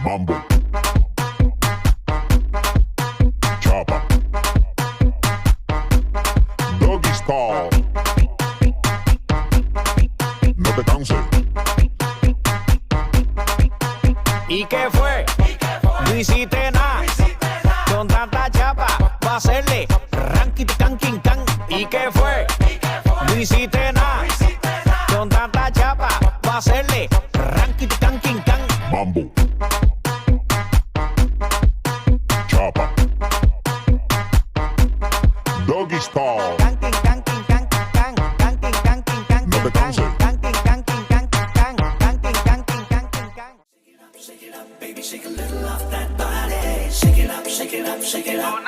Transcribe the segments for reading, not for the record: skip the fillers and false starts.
Mambo. Chopper. Doggy style. No te canses. ¿Y qué fue? No hiciste nada. Con tanta chapa va a hacerle ranking can king can. ¿Y qué fue? No hiciste nada. Con tanta chapa va a hacerle ranking can king can. Mambo. Chopper. Doggy style. No te canses. Shake it up, baby, shake a little off that body. Shake it up, shake it up, shake it up.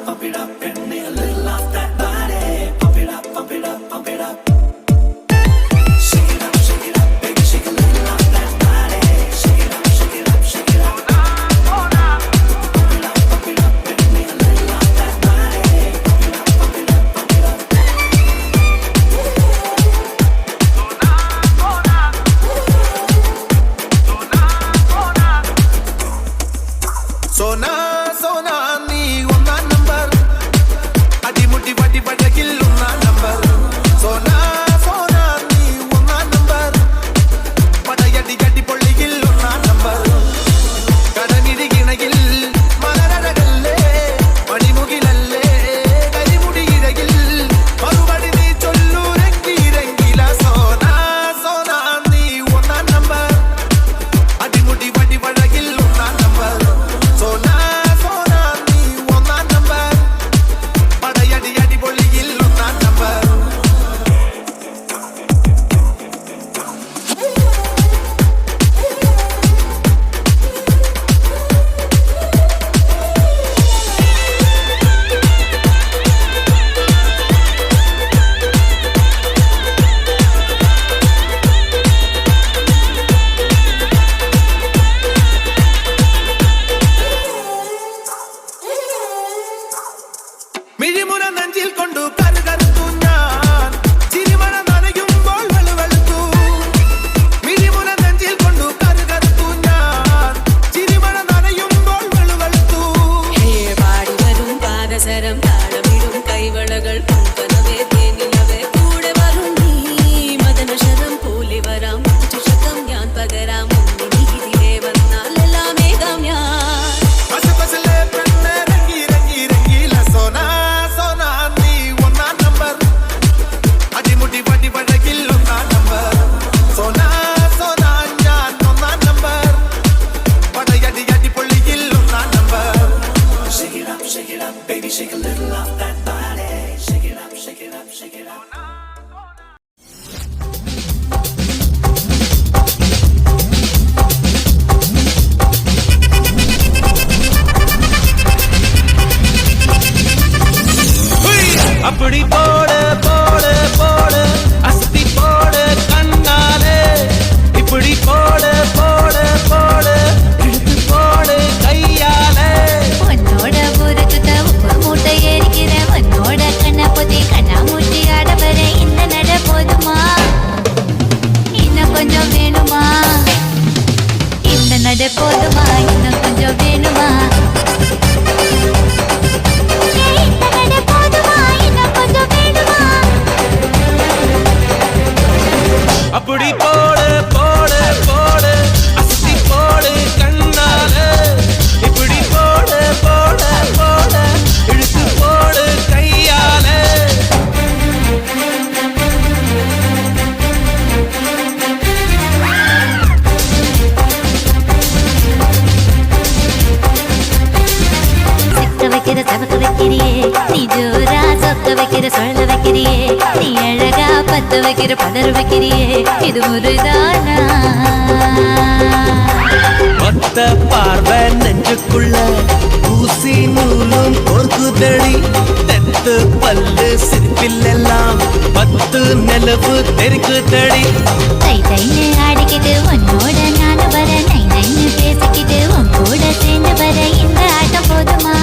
Pump it up, and me a little off that body. Pump it up, pump it up, pump it up. Shake it up, baby, shake a little off that body. Shake it up, shake it up, shake it up. Pump it up, and me a little off that body. Pump it up, pump it up, pump it up. Sona sona ni one number adi mutti vadi vadagillu na number sona sona ni one number padayadi gadi polligillu na number kadanidi ginagil malaradalle mani mugilalle kadi mudigiragil marubadi ni chollu rengi rengila sona sona ni one number adi mutti vadi vadagillu na number Sona, sona, ni one number. Padayadi yadi bolligil one number. മിഴിമുന നെഞ്ചിൽ കൊണ്ടു കരുകരുത്തു ഞാൻ ചിരിമണ നനയുമ്പോൾ വെളുവെളുത്തു മിഴിമുന നെഞ്ചിൽ കൊണ്ടു കരുകരുത്തു ഞാൻ ചിരിമണ നനയുമ്പോൾ വെളുവെളുത്തു പാടി വരും പാദസരം താളമിടും കൈവളകൾ പങ്കനവേ തേനിലവേ കൂടെ വരും നീ മദനശരം പോലെ വരാം ചുഷകം ഞാൻ പകരാം നീതിരെ വന്നാൽ എല്ലാം ഏകാം ഞാൻ പശപശലെ പെണ്ണെ രംഗി രംഗി രംഗീല സോന സോന നീ one number അടിമുടി വടി വടകിൽ one number സോന സോന ഞാൻ one number പടയടി യടി പൊള്ളിയിൽ one number Shake it up, baby, shake a little off that body. Shake it up, shake it up, shake it up. அப்படி போடு போடு போடு அஸ்தி போடு கண்ணாலே இப்படி போடு போடு போடு இழுத்து போடு கையாலே உன்னோட புறக்குத்த உப்பு மூட்டை எரிக்கிற உன்னோட கண்ணை பொத்தி கண்ணா மூட்டி ஆட வர இந்த நட போதுமா இன்னும் கொஞ்சம் வேணுமா இந்த நட போதுமா இன்னும் கொஞ்சம் வேணுமா இந்த நட போதுமா இன்னும் கொஞ்சம் வேணுமா அப்படி போடு போடு போடு அஸ்தி போடு கண்ணாலே இப்படி போடு போடு போடு இழுத்து போடு கையாலே சிக்க வைக்கிற சவக்க வைக்கிறியே நீ ஜோரா சொக்க வைக்கிற சொல்ல வைக்கிறியே நீ அழகா பத்து வைக்கிற பதறு வைக்கிறியே இது முருதானா ஒத்த பார்வை நெஞ்சுக்குள்ள ஊசி நூலும் கோர்க்குதடி தெத்து பல்லு சிரிப்பிலெல்லாம் பத்து நிலவு தெரிக்குதடி தை தைன்னு ஆடிக்கிட்டு உன்னோட நானும் வர நை நைன்னு பேசிக்கிட்டு உன் கூட சேர்ந்து வர இந்த ஆட்டம் போதுமா